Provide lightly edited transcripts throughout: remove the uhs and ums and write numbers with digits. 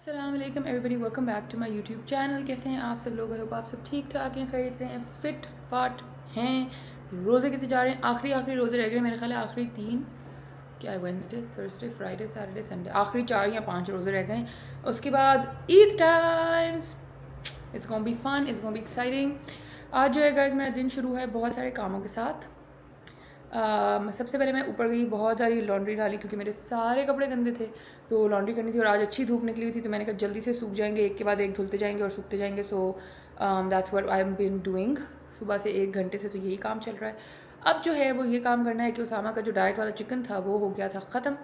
अस्सलाम वालेकुम everybody, welcome back to my YouTube channel. कैसे हैं आप सब लोग? आई होप आप सब ठीक ठाक हैं, खैरियत से हैं, फिट फाट हैं। रोज़े कैसे जा रहे हैं? आखिरी रोज़े रह गए मेरे ख्याल है, आखिरी 3 क्या है, Wednesday, Thursday, Friday, Saturday, Sunday, आखिरी 4 या 5 रोज़े रह गए। उसके बाद Eid times, it's gonna be fun, it's gonna be exciting. आज जो है गाइस मेरा दिन शुरू है बहुत सारे कामों के साथ। सबसे पहले मैं ऊपर गई, बहुत सारी लॉन्ड्री डाली क्योंकि मेरे सारे कपड़े गंदे थे, तो लॉन्ड्री करनी थी। और आज अच्छी धूप निकली हुई थी, तो मैंने कहा जल्दी से सूख जाएंगे, एक के बाद एक धुलते जाएंगे और सूखते जाएंगे। So that's what I am been doing. सुबह से 1 घंटे से तो यही काम चल रहा है। अब जो है वो ये काम करना है कि उसामा का जो डाइट वाला चिकन था वो हो गया था ख़त्म।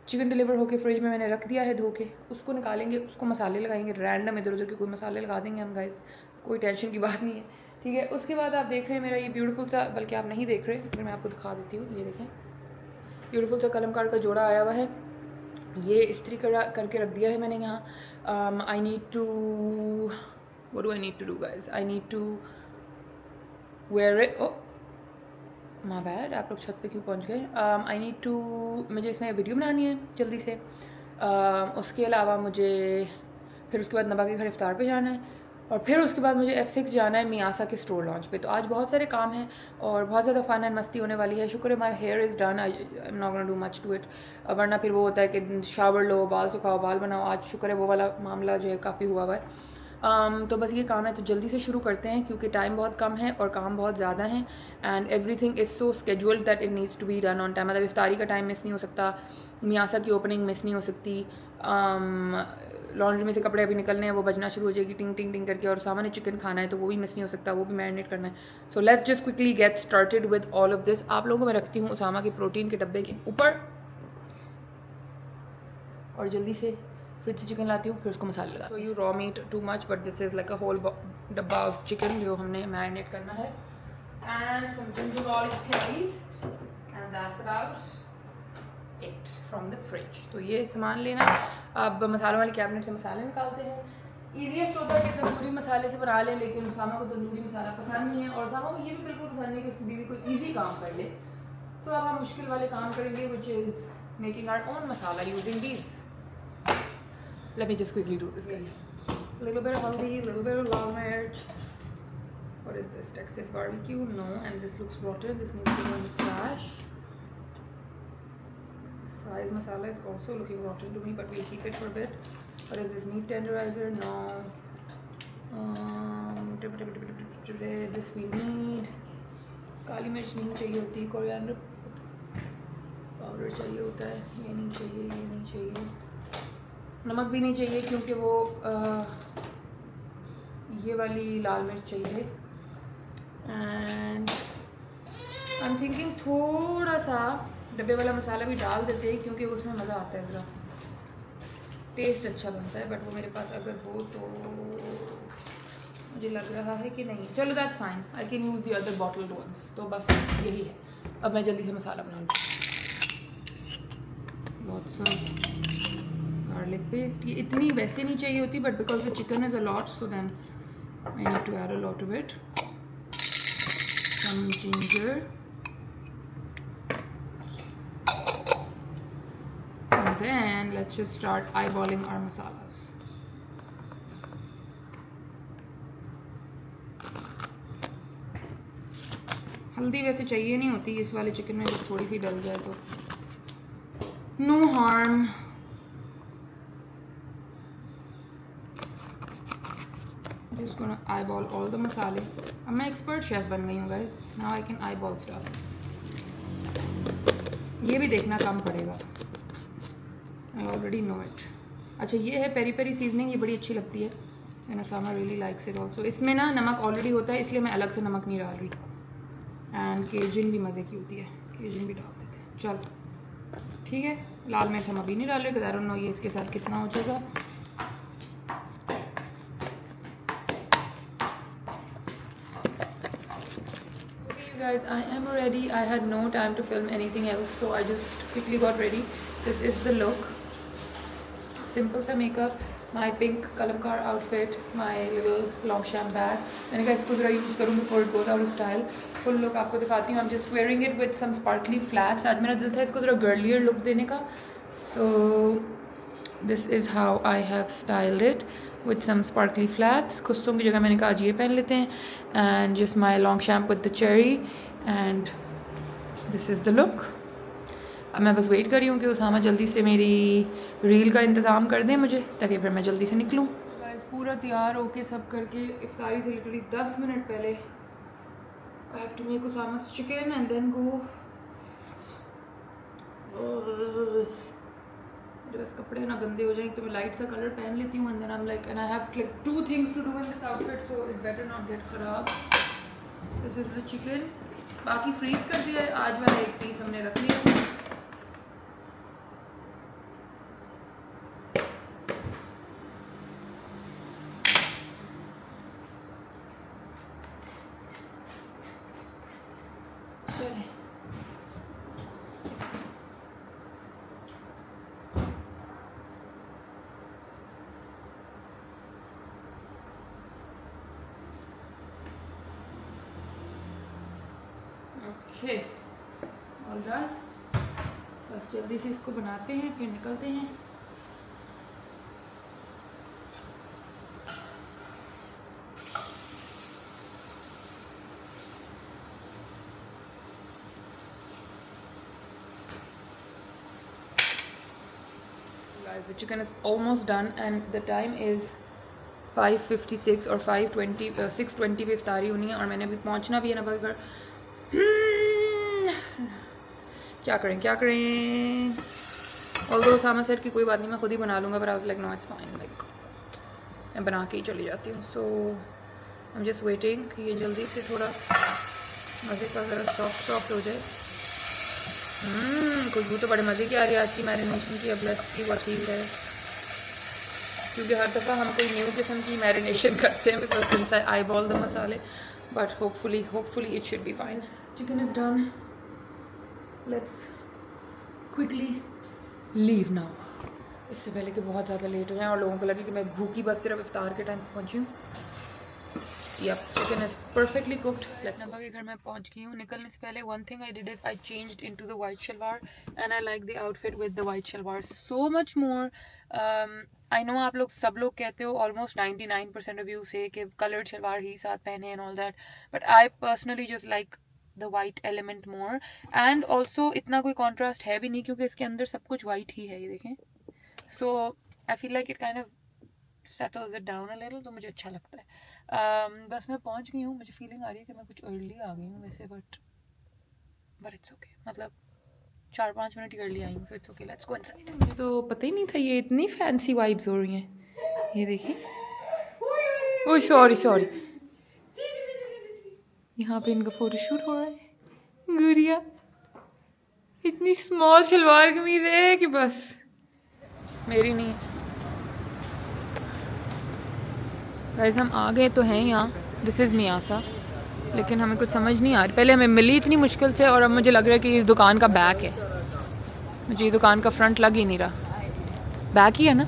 चिकन डिलीवर होकर फ्रिज में मैंने रख दिया है धो के। उसको निकालेंगे, उसको मसाले लगाएंगे, रैंडम इधर उधर के कोई मसाले लगा देंगे हम गाइस, कोई टेंशन की बात नहीं है, ठीक है। उसके बाद आप देख रहे हैं मेरा ये ब्यूटीफुल सा, बल्कि आप नहीं देख रहे, फिर मैं आपको दिखा देती हूँ। ये देखें, ब्यूटीफुल सा कलमकार का जोड़ा आया हुआ है। ये इस्त्री करके रख दिया है मैंने यहाँ। I need to, what do I need to do guys? I need to wear it. Oh my bad, आप लोग छत पे क्यों पहुँच गए? आई नीड टू, मुझे इसमें वीडियो बनानी है जल्दी से। उसके अलावा मुझे फिर उसके बाद नबा के घर इफ्तार पे जाना है, और फिर उसके बाद मुझे F6 जाना है मियासा के स्टोर लॉन्च पे। तो आज बहुत सारे काम हैं और बहुत ज़्यादा फ़न एंड मस्ती होने वाली है। शुक्र है my hair is done, I am not gonna do much to it, वरना फिर वो होता है कि शावर लो, बाल सुखाओ, बाल बनाओ। आज शुक्र है वो वाला मामला जो है काफ़ी हुआ हुआ है। तो बस ये काम है, तो जल्दी से शुरू करते हैं क्योंकि टाइम बहुत कम है और काम बहुत ज़्यादा है। And everything is so scheduled that it needs to be done on time. मतलब इफ्तारी का टाइम मिस नहीं हो सकता, मियासा की ओपनिंग मिस नहीं हो सकती, लॉन्ड्री में से कपड़े अभी निकलने हैं, वो बजना शुरू हो जाएगी टिंग टिंग टिंग करके, और सामने चिकन खाना है तो वो भी मिस नहीं हो सकता, वो भी मैरिनेट करना है। So let's just quickly get started with all of this. आप लोगों को मैं रखती हूँ उसामा के प्रोटीन के डब्बे के ऊपर, और जल्दी से फ्रिज से चिकन लाती हूँ, फिर उसको मसाले लगा। So you raw meat too much, but this is like a whole डब्बा ऑफ चिकन जो हमने मैरिनेट करना है। And some ginger garlic paste, and that's about it from the fridge. तो ये सामान लेना। अब मसालों वाले कैबिनेट से मसाले निकालते हैं। ईजीएस्ट होता है कि तंदूरी मसाले से बना ले, लेकिन उसामा को तंदूरी मसाला पसंद नहीं है, और उसामा को ये भी बिल्कुल पसंद नहीं है कि उसकी बीवी कोई ईजी काम कर ले। तो अब हम मुश्किल वाले काम करेंगे, which is making our own masala using these. Let me just quickly do this, guys. A little bit of haldi, a little bit of lal mirch. What is this? Texas barbecue? No, and this looks rotten. This needs to go in the trash. This fries masala is also looking rotten to me, but we'll keep it for a bit. What is this? Meat tenderizer? No. This we need. काली मिर्च नहीं चाहिए होती, coriander powder चाहिए होता है, ये नहीं चाहिए, ये नहीं चाहिए, नमक भी नहीं चाहिए क्योंकि वो ये वाली लाल मिर्च चाहिए। एंड आई एम थिंकिंग थोड़ा सा डब्बे वाला मसाला भी डाल देते हैं क्योंकि उसमें मज़ा आता है, ज़रा टेस्ट अच्छा बनता है। बट वो मेरे पास अगर हो तो मुझे लग रहा है कि नहीं, चलो that's fine, I can use the other bottled ones. तो बस यही है। अब मैं जल्दी से मसाला बना दूँ। बहुत सा गार्लिक पेस्ट, ये इतनी वैसे नहीं चाहिए होती, but because the chicken is a lot, so then I need to add a lot of it. Some ginger, and then let's just start eyeballing our masalas. हल्दी वैसे चाहिए नहीं होती इस वाले चिकन में, जब थोड़ी सी डल जाए तो no harm. Just gonna eyeball all the मसाले। अब मैं एक्सपर्ट शेफ बन गई हूँ guys, now I can eyeball stuff। ये भी देखना कम पड़ेगा, आई ऑलरेडी नो इट। अच्छा, ये है पेरी पेरी सीजनिंग, ये बड़ी अच्छी लगती है, and Usama really likes it also. इसमें ना नमक ऑलरेडी होता है, इसलिए मैं अलग से नमक नहीं डाल रही। एंड केजिन भी मज़े की होती है, केजिन भी डाल देते हैं। चलो ठीक है, लाल मिर्च हम अभी नहीं डाल रहे, आई डोंट नो ये इसके साथ कितना हो जाएगा। Guys, I am ready. I had no time to film anything else, so I just quickly got ready. This is the look. Simple सा makeup, my pink kalamkar outfit, my little Longchamp bag. मैंने कहा इसको ज़रा use करूँ before it goes out of style. Full look आपको दिखाती हूँ. I'm just wearing it with some sparkly flats. आज मेरा दिल था इसको ज़रा girlier look देने का. So this is how I have styled it with some sparkly flats. खुस्सों की जगह मैंने कहा आज ये पहन लेते हैं. एंड जस्ट माई लॉन्ग शैम्प with the cherry. And this is the look. अब मैं बस वेट कर रही हूँ कि उसामा जल्दी से मेरी रील का इंतज़ाम कर दें मुझे, ताकि फिर मैं जल्दी से निकलूँ. गाइस पूरा तैयार होके सब करके इफ्तारी से लिटरली 10 मिनट पहले आई हैव टू मेक उसामा's चिकन एंड देन गो. मेरे बस कपड़े ना गंदे हो जाएंगे तो मैं लाइट सा कलर पहन लेती हूँ. And then I am like and I have like 2 things to do in this outfit so it better not get खराब. This is the chicken. बाकी फ्रीज कर दिया है. आज वाला एक पीस हमने रख लिया. चले ओके ऑल डन. बस जल्दी से इसको बनाते हैं फिर निकलते हैं. Guys, the chicken is almost done and the time is 5:56 और 6:20 पे इफ्तारी होनी है. और मैंने अभी पहुंचना भी है ना बगैर. क्या करें. ऑल्दो सामा सेट की कोई बात नहीं, मैं खुद ही बना लूँगा. पर I was like no it's fine, like मैं बना के ही चली जाती हूँ. So I am just waiting कि ये जल्दी से थोड़ा मज़े का ज़रा सॉफ्ट हो जाए. खुशबू तो बड़े मज़े की आ रही है आज की मैरिनेशन की. अब लेट्स सी व्हाट ही है, क्योंकि हर दफ़ा हम कोई न्यू किस्म की मैरिनेशन करते हैं because since I ball the मसाले. But hopefully it should be fine. Chicken is done. Let's quickly leave now. इससे पहले कि बहुत ज़्यादा लेट हो जाए और लोगों को लगे कि मैं भूखी बस सिर्फ इफ्तार के टाइम पहुँची हूँ. Yep, chicken is perfectly cooked. Let's नब्बा के घर मैं पहुंच गई हूँ. निकलने से पहले one thing I did is I changed into the white shalwar and I like the outfit with the white shalwar so much more. I know आप लोग सब लोग कहते हो, almost 99% of you say कि colored shalwar ही साथ पहने and all that, but I personally just like the white element more. And also इतना कोई contrast है भी नहीं क्योंकि इसके अंदर सब कुछ white ही है, ये देखें. So I feel like it kind of settles it down a little, तो मुझे अच्छा लगता है. बस मैं पहुंच गई हूँ. मुझे फीलिंग आ रही है कि मैं कुछ अर्ली आ गई हूँ वैसे, बट इट्स ओके. मतलब 4-5 मिनट ही अर्ली आई हूँ, so it's okay. Let's go inside. मुझे तो पता ही नहीं था ये इतनी फैंसी वाइब्स हो रही हैं. ये देखिए. Oh sorry. यहाँ पे इनका फोटोशूट हो रहा है. गुड़िया इतनी स्मॉल शलवार कमीज है कि बस मेरी नहीं है. गाइस हम आ गए तो हैं यहाँ. This is Miyasa. लेकिन हमें कुछ समझ नहीं आ रही. पहले हमें मिली इतनी मुश्किल से और अब मुझे लग रहा है कि इस दुकान का बैक है. मुझे ये दुकान का फ्रंट लग ही नहीं रहा. बैक ही है ना.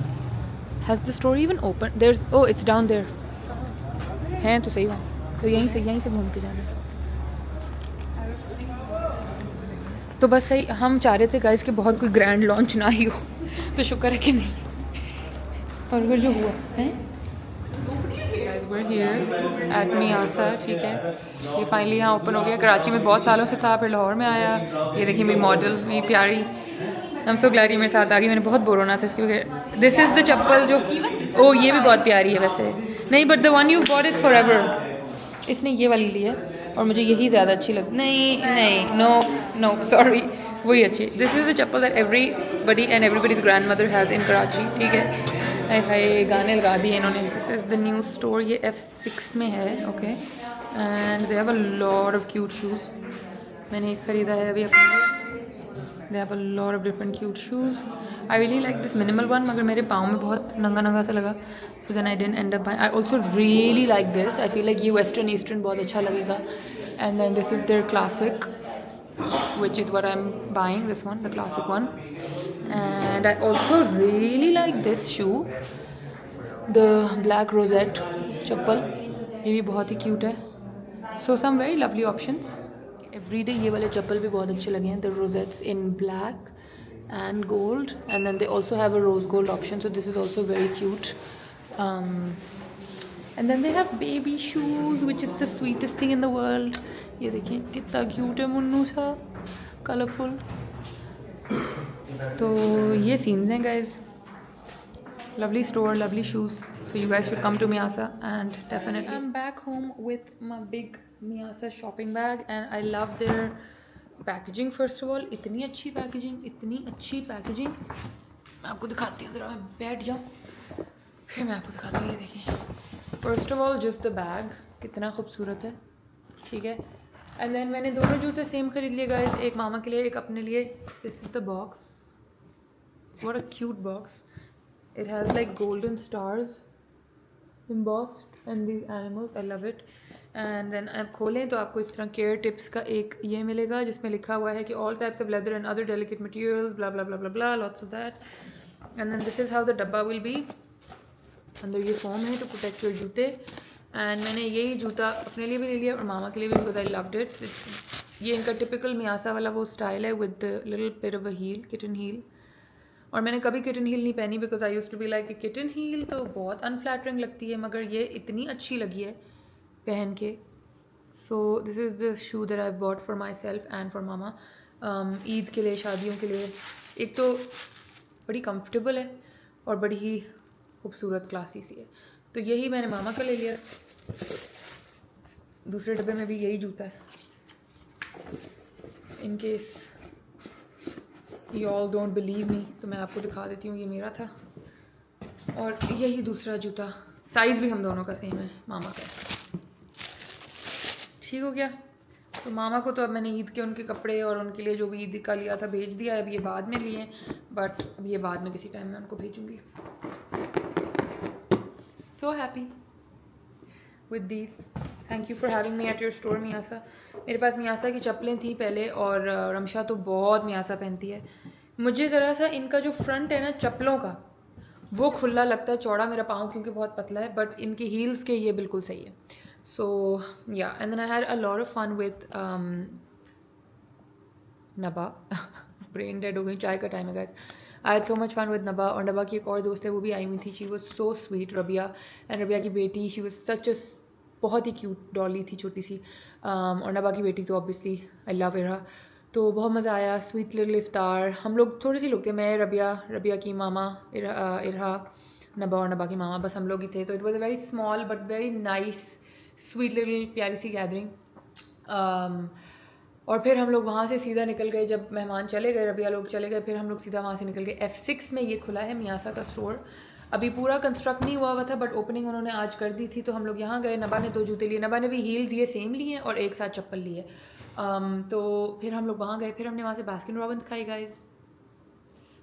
Has the store even open? There is, oh it's down there. हैं तो सही वहाँ. तो यहीं से घूम के जाना. तो बस सही. हम चाह रहे थे गाइस कि बहुत कोई ग्रैंड लॉन्च ना ही हो, तो शुक्र है कि नहीं. और अगर जो हुआ है. We're here at मियासा. ठीक है, ये फाइनली यहाँ ओपन हो गया. कराची में बहुत सालों से था, फिर लाहौर में आया. ये देखिए मेरी मॉडल, मेरी प्यारी. हम सो ग्लैड ये मेरे साथ आ गई. मैंने बहुत बोर होना था इसके बगैर. दिस इज़ द चप्पल जो, ओ ये भी बहुत प्यारी है वैसे. नहीं but the one you bought is for ever. इसने ये वाली ली है और मुझे यही ज़्यादा अच्छी लगती. नहीं नो सॉरी, वही अच्छी. This is the chappal that everybody and everybody's grand mother has इन कराची. ठीक है. हाय गाने लगा दिए इन्होंने. This is the new store. ये F6 में है. Okay. And they have a lot of cute shoes. मैंने एक ख़रीदा है अभी अपने लिए. They have a lot of different cute shoes. I really like this minimal one, मगर मेरे पाँव में बहुत नंगा सा लगा. So then I didn't end up buying. I also really like this. I feel like ये वेस्टर्न ईस्टर्न बहुत अच्छा लगेगा. And then this is their classic, which is what I'm buying, this one, the classic one. And I also really like this shoe, the black rosette chappal. ये भी बहुत ही cute है. So some very lovely options. Everyday ये वाले चप्पल भी बहुत अच्छे लगे हैं. The rosettes in black and gold, and then they also have a rose gold option, so this is also very cute. And then they have baby shoes, which is the sweetest thing in the world. ये देखिए कितना cute है मुन्नू सा, colourful. तो ये scenes हैं guys. Lovely store, lovely shoes. So you guys should come to Miyasa, and definitely. I'm back home with my big Miyasa shopping bag, and I love their packaging. First of all, इतनी अच्छी packaging. मैं आपको दिखाती हूँ, ज़रा मैं बैठ जाऊँ फिर मैं आपको दिखाती हूँ. ये देखिए, first of all just the bag कितना खूबसूरत है, ठीक है. एंड देन मैंने दोनों जूते सेम खरीद लिए गाइस, एक मामा के लिए एक अपने लिए. This is the box, what a cute box. It has like golden stars embossed and these animals, I love it. And then आप खोलें तो आपको इस तरह केयर टिप्स का एक ये मिलेगा जिसमें लिखा हुआ है कि all types of leather and other delicate materials blah blah blah blah blah, lots of that. And then this is how the डब्बा विल बी. अंदर ये फोम है टू प्रोटेक्ट योर जूते. एंड मैंने यही जूता अपने लिए भी ले लिया और मामा के लिए भी, बिकॉज आई लव्ड इट. ये इनका टिपिकल मियासा वाला वो स्टाइल है with the little bit of a heel, kitten heel. और मैंने कभी किटन हील नहीं पहनी because I used to be like kitten heel तो बहुत अनफ्लैटरिंग लगती है, मगर ये इतनी अच्छी लगी है पहन के. So this is the shoe that I bought for myself and for मामा. ईद के लिए, शादियों के लिए. एक तो बड़ी कंफर्टेबल है और बड़ी ही खूबसूरत क्लासी सी है, तो यही मैंने मामा का ले लिया. दूसरे डब्बे में भी यही जूता है, in case you all don't believe me तो मैं आपको दिखा देती हूँ. ये मेरा था और यही दूसरा जूता. साइज़ भी हम दोनों का सेम है, मामा का. ठीक हो गया. तो मामा को तो अब मैंने ईद के उनके कपड़े और उनके लिए जो भी ईद का लिया था भेज दिया. अब ये बाद में लिए, बट अब ये बाद में किसी टाइम में उनको भेजूँगी. So happy with these. Thank you for having me at your store Miyasa. मेरे पास मियासा की चप्पलें थी पहले, और रमशा तो बहुत मियासा पहनती है. मुझे ज़रा सा इनका जो फ्रंट है ना चप्पलों का, वो खुला लगता है, चौड़ा मेरा पाँव क्योंकि बहुत पतला है, बट इनकी हील्स के ये बिल्कुल सही है. So yeah, and then I had a lot of fun with Naba. Brain dead हो गई, चाय का टाइम है guys. I had so much fun with Naba. और नबा की एक और दोस्त है, वो भी आई हुई थी. She was so sweet, Rabia. And Rabia की बेटी, शी वॉज सच अ बहुत ही क्यूट डॉली थी, छोटी सी. और नबा की बेटी तो ऑब्वियसली आई लव इरहा. तो बहुत मज़ा आया. स्वीट लिटिल इफ्तार. हम लोग थोड़े से लोग थे, मैं, रबिया की मामा, इरहा, नबा और नबा की मामा, बस हम लोग ही थे. तो it was a very small but very nice sweet little प्यारी सी गैदरिंग. और फिर हम लोग वहाँ से सीधा निकल गए. जब मेहमान चले गए, रबिया लोग चले गए, फिर हम लोग सीधा वहाँ से निकल गए. F6 में ये खुला है मियासा का स्टोर. अभी पूरा कंस्ट्रक्ट नहीं हुआ था, बट ओपनिंग उन्होंने आज कर दी थी, तो हम लोग यहाँ गए. नबा ने 2 जूते लिए, नबा ने भी हील्स ये सेम लिए हैं और एक साथ चप्पल लिए. तो फिर हम लोग वहाँ गए, फिर हमने वहाँ से बास्किन रॉबिन्स खाई गाइस.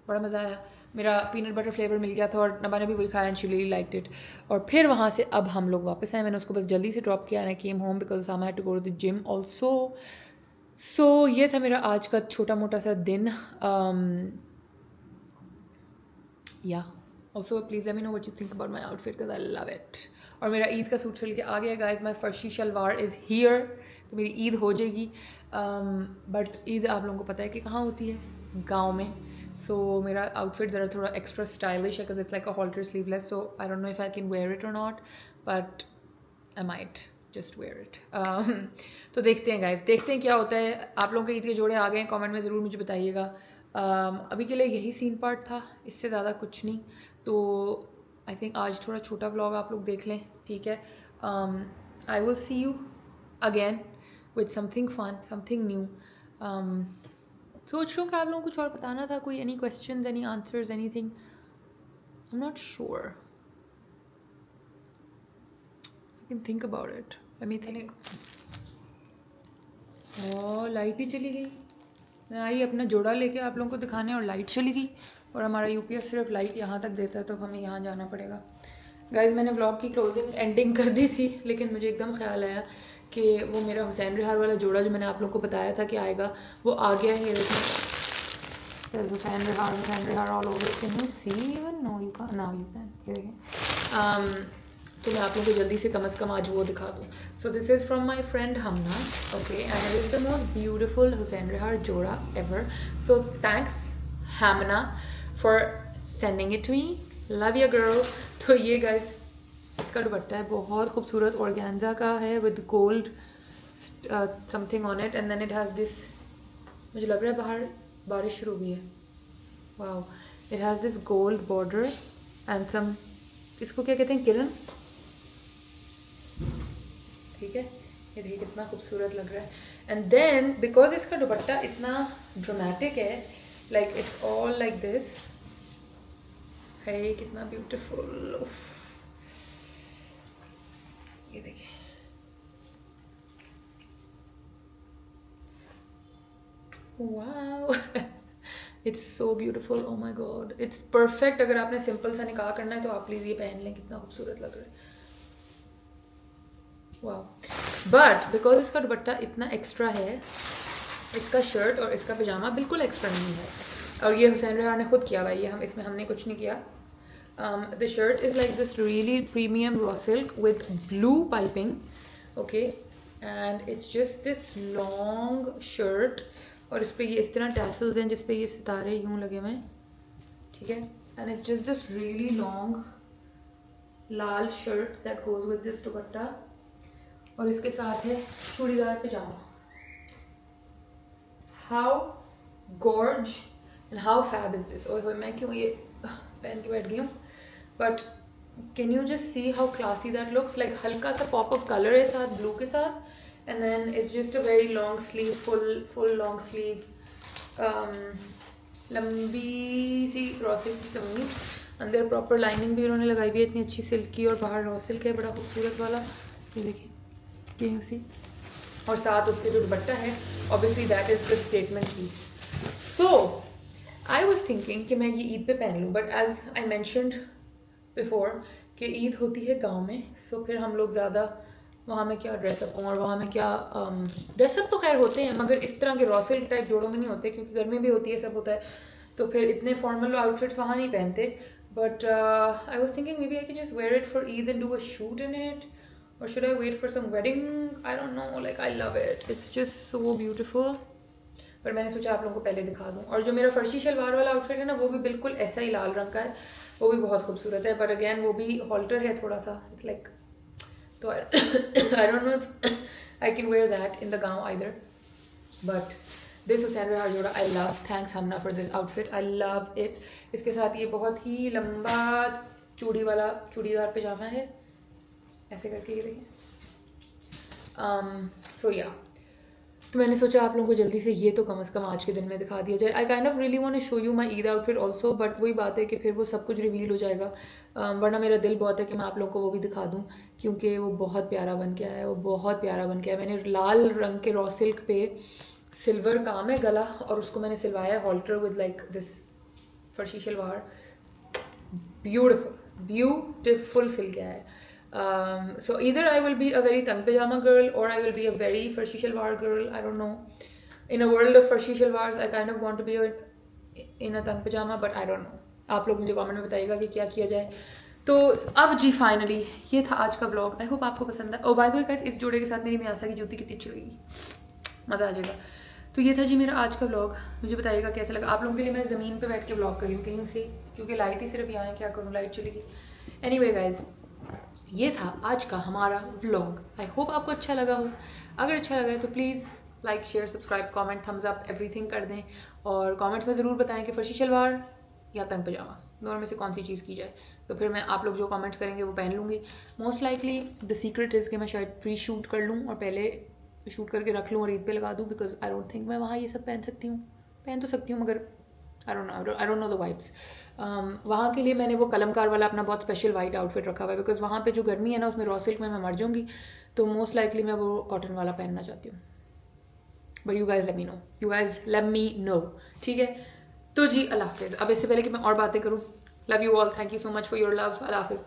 बड़ा मज़ा आया. मेरा पीनट बटर फ्लेवर मिल गया था और नबा ने भी वही खाया, and she really liked it. और फिर वहाँ से अब हम लोग वापस आए. मैंने उसको बस जल्दी से ड्रॉप किया, and I came home because I had to go to the gym also. So ये था मेरा आज का छोटा मोटा सा दिन. या also please let me know what you think about my outfit because I love it. और मेरा ईद का सूट सिल के आ गया guys. My farshi shalwar is here. तो मेरी ईद हो जाएगी. बट ईद आप लोगों को पता है कि कहाँ होती है, गाँव में. सो मेरा आउटफिट ज़रा थोड़ा एक्स्ट्रा स्टाइलिश है because it's like a halter sleeveless. So I don't know if I can wear it और not, but I might just wear it. तो देखते हैं गाइज, देखते हैं क्या होता है. आप लोगों के ईद के जोड़े आ गए हैं, कमेंट में ज़रूर मुझे बताइएगा. अभी के लिए यही सीन पार्ट था, इससे ज़्यादा कुछ नहीं. तो आई थिंक आज थोड़ा छोटा व्लॉग आप लोग देख लें, ठीक है. I will see you again with something fun, something new. सोच रहा हूँ कि आप लोगों को कुछ और बताना था. कोई any question, any answers, anything. I am not sure. I can think about it. Let me think. Light ही चली गई. मैं आई अपना जोड़ा लेके आप लोगों को दिखाने और लाइट चली गई. और हमारा यूपीएस सिर्फ लाइट यहाँ तक देता है, तो हमें यहाँ जाना पड़ेगा. गाइज मैंने ब्लॉग की क्लोजिंग एंडिंग कर दी थी, लेकिन मुझे एकदम ख्याल आया कि वो मेरा हुसैन रिहार वाला जोड़ा जो मैंने आप लोगों को बताया था कि आएगा, वो आ गया है. Hussain Rehar all over. Can you see even? No you can. Now you can. ये देखें. तो मैं आप लोगों को जल्दी से कम आज वो दिखा दूँ. So this is from my friend Hamna. Okay, and it is the most beautiful Hussain Rehar जोड़ा ever. So thanks Hamna for sending it to me. Love you girl. तो ये guys इसका दुपट्टा है, बहुत खूबसूरत ऑर्गेन्जा का है with gold something on it, and then it has this, मुझे लग रहा है बाहर बारिश शुरू हुई है. Wow, it has this gold border and some, इसको क्या कहते हैं, किरण, ठीक है. ये देखिए कितना खूबसूरत लग रहा है. एंड देन बिकॉज इसका दुपट्टा इतना ड्रामेटिक है, like it's all like this है, कितना ब्यूटीफुल. ये देखिए, wow, it's so beautiful. Oh my God, it's perfect. अगर आपने सिंपल सा निकाह करना है तो आप प्लीज़ ये पहन लें, कितना खूबसूरत लग रहा है. वाओ. बट बिकॉज इसका दुपट्टा इतना एक्स्ट्रा है, इसका शर्ट और इसका पजामा बिल्कुल एक्स्ट्रा नहीं है. और ये हुसैन रेहान ने खुद किया हुआ है, ये इसमें हमने कुछ नहीं किया. The shirt is like this really premium raw silk with blue piping, okay, and it's just this long shirt. और इस पर ये इस तरह टैसल्स हैं जिस पे ये सितारे यूँ लगे हुए हैं, ठीक है. And it's just this really long लाल shirt that goes with this dupatta. और इसके साथ है churidar pajama. How gorge and how fab is this. ओए मैं क्यों ये पहन के बैठ गई हूँ, but can you just see how classy that looks. Like हल्का सा पॉप ऑफ कलर है साथ ब्लू के साथ, and then it's just a very long sleeve, full long sleeve, लंबी सी रॉ सिल्क की कमीज. अंदर प्रॉपर लाइनिंग भी उन्होंने लगाई हुई है इतनी अच्छी सिल्क की, और बाहर रॉ सिल्क है बड़ा खूबसूरत वाला. ये देखिए, कैन यू सी. और साथ उसके जो दुपट्टा है, obviously that is the statement piece. So I was thinking कि मैं ये ईद पे पहन लूँ, but as I mentioned before कि ईद होती है गांव में, सो फिर हम लोग ज़्यादा वहाँ में क्या ड्रेसअप हों, और वहाँ में क्या ड्रेसअप तो खैर होते हैं, मगर इस तरह के रॉ सिल्क टाइप जोड़ों में नहीं होते, क्योंकि गर्मी भी होती है, सब होता है, तो फिर इतने फॉर्मल आउटफिट्स वहाँ नहीं पहनते. But I was thinking maybe I can just wear it for Eid and do a shoot in it. Or should I wait for some wedding? I don't know. Like I love it. It's just so beautiful. पर मैंने सोचा आप लोगों को पहले दिखा दूँ. और जो मेरा फर्शी शलवार वाला आउटफिट है ना, वो भी बिल्कुल ऐसा ही लाल रंग का है, वो भी बहुत खूबसूरत है. बट अगेन वो भी हॉल्टर है थोड़ा सा. It's like, तो I don't know if I can wear that in the gown either. But this Husain Rehan जोड़ा I love. Thanks Hamna for this outfit. I love it. इसके साथ ये बहुत ही लंबा चूड़ी वाला चूड़ीदार पजामा है, ऐसे करके, ये देखिए. सो या, तो मैंने सोचा आप लोगों को जल्दी से ये तो कम से कम आज के दिन में दिखा दिया जाए. I kind of really want to show you my Eid outfit also, but वही बात है कि फिर वो सब कुछ रिवील हो जाएगा. वरना मेरा दिल बहुत है कि मैं आप लोगों को वो भी दिखा दूँ, क्योंकि वो बहुत प्यारा बन के आया है, वो बहुत प्यारा बन के आया. मैंने लाल रंग के रॉ सिल्क पे सिल्वर काम है गला, और उसको मैंने सिलवाया है halter with like this farshi shalwar. Beautiful सिल के आया है. So either I will be a very tang pajama girl, or I will be a very farshi shalwar girl. I don't know. In a world of farshi shalwars, I kind of want to be in a tang pajama, but I don't know. आप लोग मुझे comment में बताइएगा कि क्या किया जाए. तो अब जी फाइनली ये था आज का व्लॉग. आई होप आपको पसंद आया. और बाय द वे गाइस, इस जोड़े के साथ मेरी मियासा की जूती कितनी अच्छी लगेगी, मज़ा आ जाएगा. तो ये था जी मेरा आज का व्लॉग. मुझे बताइएगा कैसा लगा. आप लोगों के लिए मैं ज़मीन पे बैठ के व्लॉग कर रही हूँ कहीं से, क्योंकि लाइट ही सिर्फ यहाँ है, क्या करूँ, लाइट चली गई. एनीवे गाइस, ये था आज का हमारा व्लॉग. आई होप आपको अच्छा लगा हो. अगर अच्छा लगा है तो please like, share, subscribe, comment, thumbs up, everything कर दें. और कमेंट्स में ज़रूर बताएं कि फर्शी शलवार या तंग पजामा, दोनों में से कौन सी चीज़ की जाए. तो फिर मैं आप लोग जो कमेंट्स करेंगे वो पहन लूँगी. Most likely the secret is कि मैं शायद प्री शूट कर लूँ और पहले शूट करके रख लूँ और ईद पे लगा दूँ, बिकॉज आई डोंट थिंक मैं वहाँ ये सब पहन सकती हूँ. पहन तो सकती हूँ, मगर आई डोंट नो द वाइब्स. वहाँ के लिए मैंने वो कलमकार वाला अपना बहुत स्पेशल वाइट आउटफिट रखा हुआ है, बिकॉज वहाँ पे जो गर्मी है ना, उसमें रॉ सिल्क में मैं मर जाऊँगी. तो मोस्ट लाइकली मैं वो कॉटन वाला पहनना चाहती हूँ. But you guys let me no. ठीक है, तो जी अल्लाह हाफिज़. अब इससे पहले कि मैं और बातें करूँ, love you all, thank you so much for your love. Allah हाफिज़.